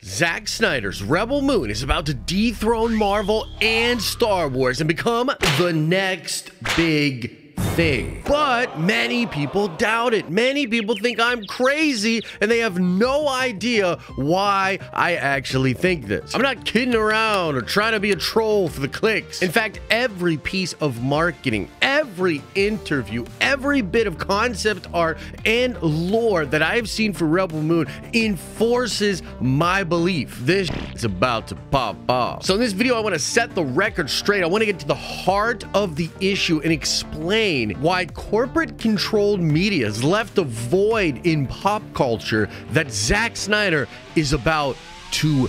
Zack Snyder's Rebel Moon is about to dethrone Marvel and Star Wars and become the next big thing. But many people doubt it. Many people think I'm crazy and they have no idea why I actually think this. I'm not kidding around or trying to be a troll for the clicks. In fact, every piece of marketing, every interview, every bit of concept art and lore that I've seen for Rebel Moon enforces my belief. This is about to pop off. So in this video, I want to set the record straight. I want to get to the heart of the issue and explain why corporate-controlled media has left a void in pop culture that Zack Snyder is about to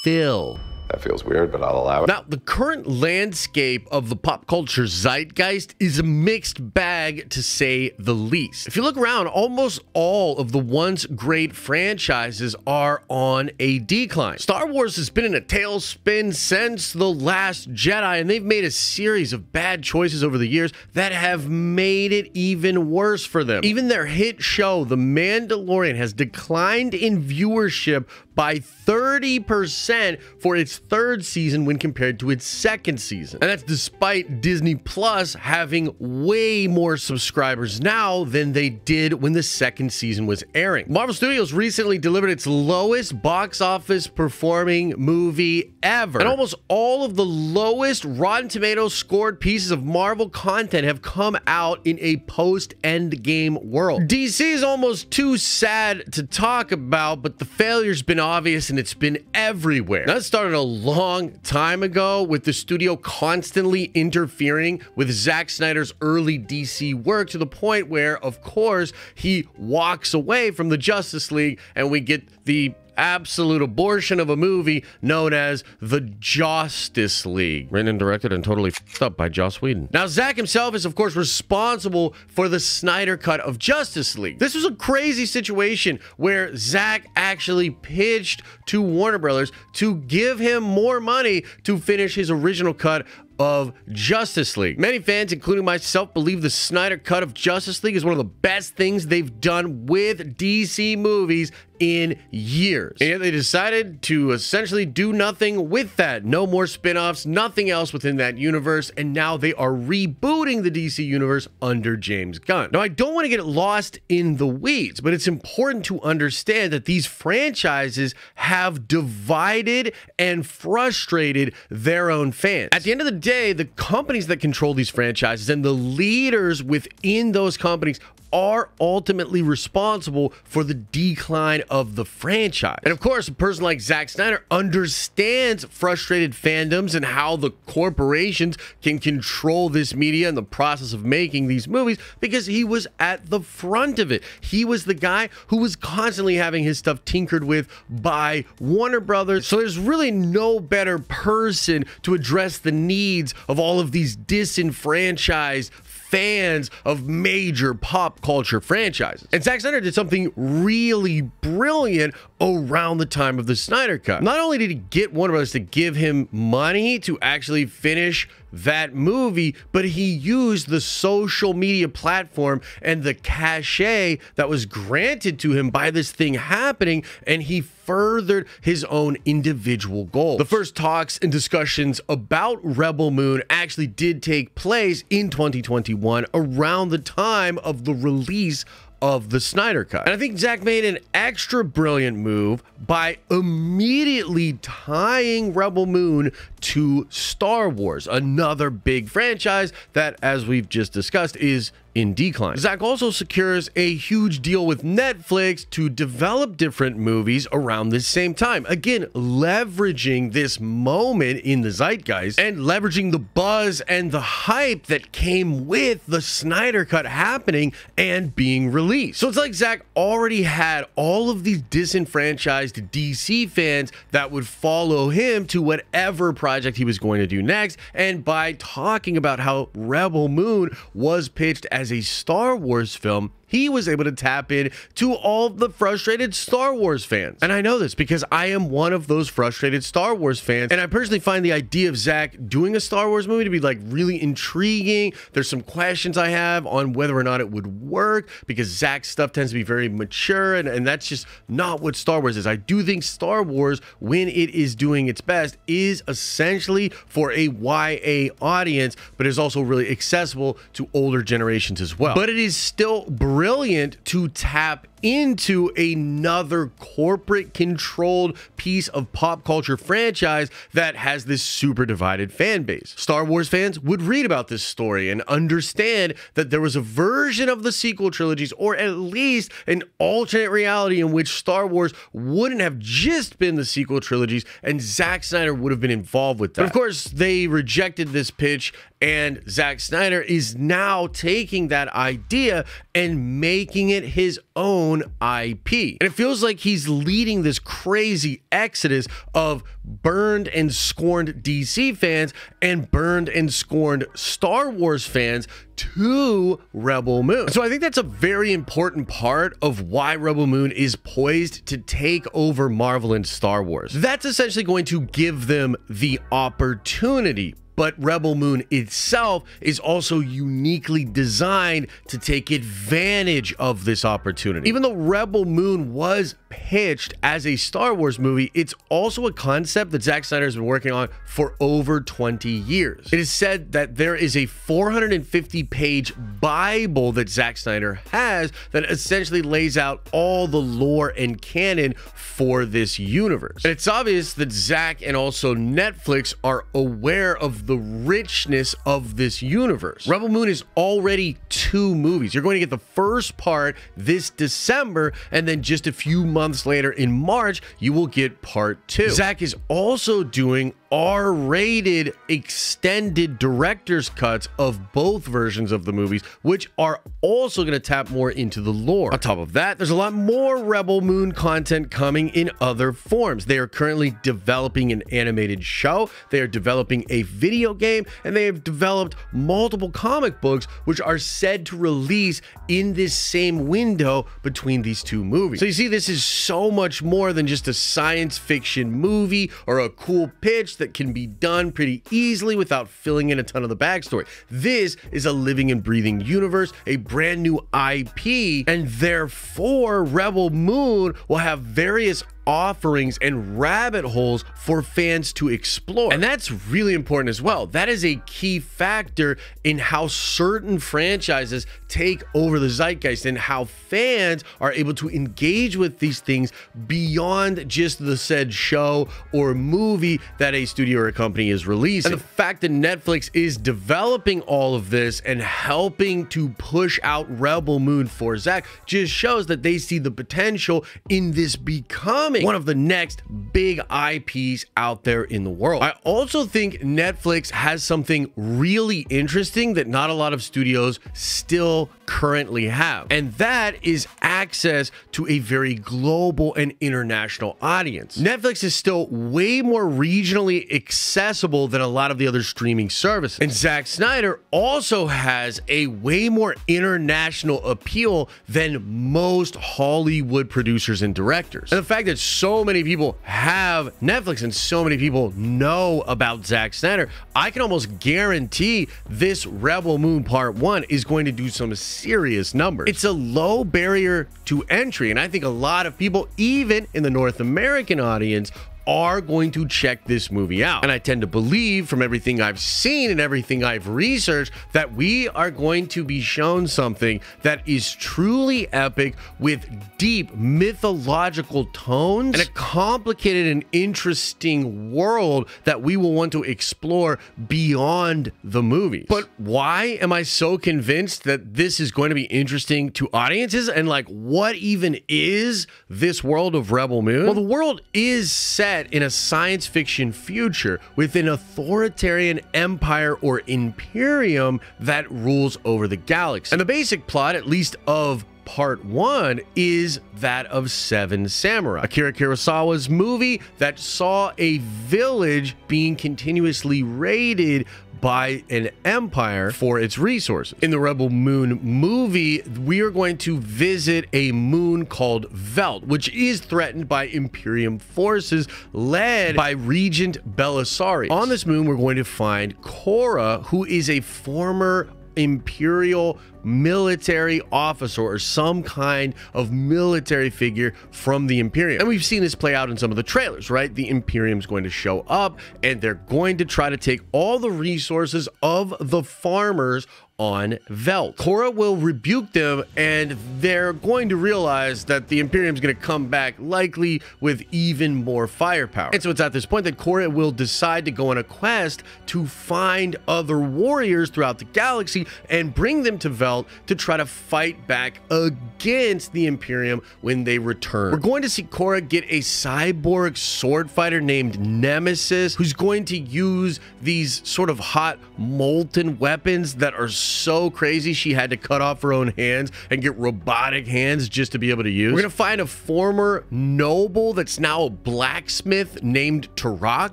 fill. That feels weird, but I'll allow it. Now, the current landscape of the pop culture zeitgeist is a mixed bag, to say the least. If you look around, almost all of the once great franchises are on a decline. Star Wars has been in a tailspin since The Last Jedi, and they've made a series of bad choices over the years that have made it even worse for them. Even their hit show, The Mandalorian, has declined in viewership by 30% for its third season when compared to its second season. And that's despite Disney Plus having way more subscribers now than they did when the second season was airing. Marvel Studios recently delivered its lowest box office performing movie ever. And almost all of the lowest Rotten Tomatoes scored pieces of Marvel content have come out in a post-Endgame world. DC is almost too sad to talk about, but the failure's been obvious and it's been everywhere. That started a long time ago with the studio constantly interfering with Zack Snyder's early DC work to the point where, of course, he walks away from the Justice League and we get the absolute abortion of a movie known as the Justice League, written and directed and totally f***ed up by Joss Whedon. Now, Zack himself is, of course, responsible for the Snyder Cut of Justice League. This was a crazy situation where Zack actually pitched to Warner Brothers to give him more money to finish his original cut of Justice League. Many fans, including myself, believe the Snyder Cut of Justice League is one of the best things they've done with DC movies in years. And yet they decided to essentially do nothing with that. No more spin-offs, nothing else within that universe, and now they are rebooting the DC universe under James Gunn. Now, I don't want to get lost in the weeds, but it's important to understand that these franchises have divided and frustrated their own fans. At the end of the day, the companies that control these franchises and the leaders within those companies are ultimately responsible for the decline of the franchise. And of course, a person like Zack Snyder understands frustrated fandoms and how the corporations can control this media and the process of making these movies because he was at the front of it. He was the guy who was constantly having his stuff tinkered with by Warner Brothers. So there's really no better person to address the needs of all of these disenfranchised fans of major pop culture franchises. And Zack Snyder did something really brilliant around the time of the Snyder Cut. Not only did he get Warner Brothers to give him money to actually finish that movie, but he used the social media platform and the cachet that was granted to him by this thing happening, and he furthered his own individual goals. The first talks and discussions about Rebel Moon actually did take place in 2021 around the time of the release of the Snyder Cut. And I think Zack made an extra brilliant move by immediately tying Rebel Moon to Star Wars, another big franchise that, as we've just discussed, is in decline. Zack also secures a huge deal with Netflix to develop different movies around this same time. Again, leveraging this moment in the zeitgeist and leveraging the buzz and the hype that came with the Snyder Cut happening and being released. So it's like Zack already had all of these disenfranchised DC fans that would follow him to whatever project he was going to do next. And by talking about how Rebel Moon was pitched as a Star Wars film, he was able to tap in to all the frustrated Star Wars fans. And I know this because I am one of those frustrated Star Wars fans, and I personally find the idea of Zack doing a Star Wars movie to be like really intriguing. There's some questions I have on whether or not it would work because Zack's stuff tends to be very mature, and that's just not what Star Wars is. I do think Star Wars, when it is doing its best, is essentially for a YA audience, but is also really accessible to older generations as well. But it is still brilliant to tap into another corporate controlled piece of pop culture franchise that has this super divided fan base. Star Wars fans would read about this story and understand that there was a version of the sequel trilogies, or at least an alternate reality in which Star Wars wouldn't have just been the sequel trilogies and Zack Snyder would have been involved with that. But of course, they rejected this pitch, and Zack Snyder is now taking that idea and making it his own IP. And it feels like he's leading this crazy exodus of burned and scorned DC fans and burned and scorned Star Wars fans to Rebel Moon. So I think that's a very important part of why Rebel Moon is poised to take over Marvel and Star Wars. That's essentially going to give them the opportunity. But Rebel Moon itself is also uniquely designed to take advantage of this opportunity. Even though Rebel Moon was pitched as a Star Wars movie, it's also a concept that Zack Snyder has been working on for over 20 years. It is said that there is a 450-page Bible that Zack Snyder has that essentially lays out all the lore and canon for this universe. And it's obvious that Zack and also Netflix are aware of the richness of this universe. Rebel Moon is already 2 movies. You're going to get the first part this December, and then just a few months later in March, you will get part 2. Zack is also doing R-rated extended director's cuts of both versions of the movies, which are also going to tap more into the lore. On top of that, there's a lot more Rebel Moon content coming in other forms. They are currently developing an animated show, they are developing a video game, and they have developed multiple comic books which are said to release in this same window between these 2 movies. So you see, this is so much more than just a science fiction movie or a cool pitch that can be done pretty easily without filling in a ton of the backstory. This is a living and breathing universe, a brand new IP, and therefore Rebel Moon will have various offerings and rabbit holes for fans to explore. And that's really important as well. That is a key factor in how certain franchises take over the zeitgeist and how fans are able to engage with these things beyond just the said show or movie that a studio or a company is releasing. And the fact that Netflix is developing all of this and helping to push out Rebel Moon for Zack just shows that they see the potential in this becoming one of the next big IPs out there in the world. I also think Netflix has something really interesting that not a lot of studios still currently have, and that is access to a very global and international audience. Netflix is still way more regionally accessible than a lot of the other streaming services, and Zack Snyder also has a way more international appeal than most Hollywood producers and directors. And the fact that so many people have Netflix and so many people know about Zack Snyder, I can almost guarantee this Rebel Moon Part 1 is going to do some serious numbers. It's a low barrier to entry, and I think a lot of people, even in the North American audience, are going to check this movie out. And I tend to believe, from everything I've seen and everything I've researched, that we are going to be shown something that is truly epic with deep mythological tones and a complicated and interesting world that we will want to explore beyond the movies. But why am I so convinced that this is going to be interesting to audiences? And like, what even is this world of Rebel Moon? Well, the world is set in a science fiction future with an authoritarian empire or imperium that rules over the galaxy. And the basic plot, at least of part 1 is that of Seven Samurai, Akira Kurosawa's movie that saw a village being continuously raided by an empire for its resources. In the Rebel Moon movie, we are going to visit a moon called Velt, which is threatened by Imperium forces led by Regent Belisarius. On this moon, we're going to find Korra, who is a former Imperial military officer or some kind of military figure from the Imperium. And we've seen this play out in some of the trailers, right? The Imperium's going to show up and they're going to try to take all the resources of the farmers on Velt. Korra will rebuke them and they're going to realize that the Imperium's going to come back likely with even more firepower. And so it's at this point that Korra will decide to go on a quest to find other warriors throughout the galaxy and bring them to Velt to try to fight back against the Imperium when they return. We're going to see Korra get a cyborg sword fighter named Nemesis, who's going to use these sort of hot molten weapons that are so crazy she had to cut off her own hands and get robotic hands just to be able to use. We're gonna find a former noble that's now a blacksmith named Tarak.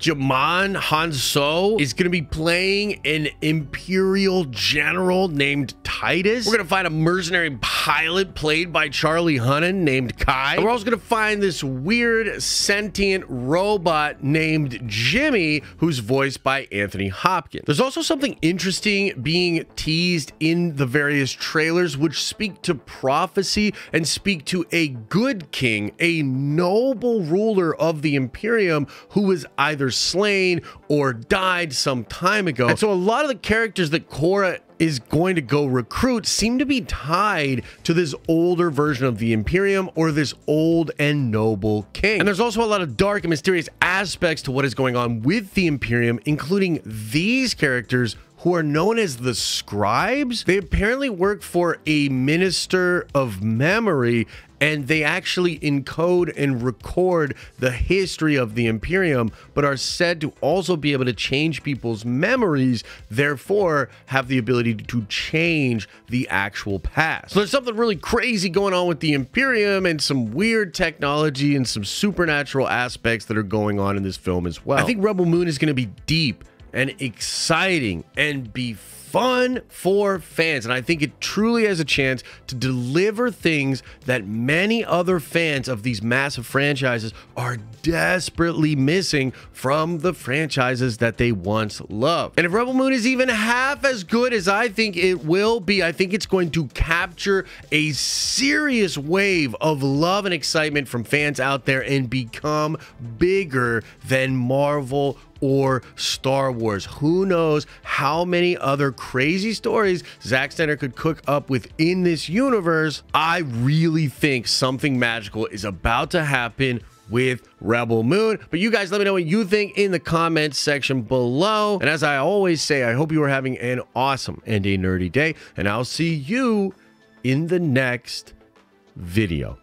Jaman Hanso is gonna be playing an Imperial general named Titus. We're gonna find a mercenary pilot played by Charlie Hunnam named Kai. And we're also gonna find this weird sentient robot named Jimmy, who's voiced by Anthony Hopkins. There's also something interesting being teased in the various trailers which speak to prophecy and speak to a good king, a noble ruler of the Imperium who was either slain or died some time ago. And so a lot of the characters that Korra is going to go recruit seem to be tied to this older version of the Imperium or this old and noble king. And there's also a lot of dark and mysterious aspects to what is going on with the Imperium, including these characters who are known as the Scribes. They apparently work for a minister of memory, and they actually encode and record the history of the Imperium, but are said to also be able to change people's memories, therefore have the ability to change the actual past. So there's something really crazy going on with the Imperium and some weird technology and some supernatural aspects that are going on in this film as well. I think Rebel Moon is going to be deep and exciting and be fun for fans, and I think it truly has a chance to deliver things that many other fans of these massive franchises are desperately missing from the franchises that they once loved. And if Rebel Moon is even half as good as I think it will be, I think it's going to capture a serious wave of love and excitement from fans out there and become bigger than Marvel or Star Wars. Who knows how many other crazy stories Zack Snyder could cook up within this universe. I really think something magical is about to happen with Rebel Moon. But you guys let me know what you think in the comments section below. And as I always say, I hope you are having an awesome and a nerdy day, and I'll see you in the next video.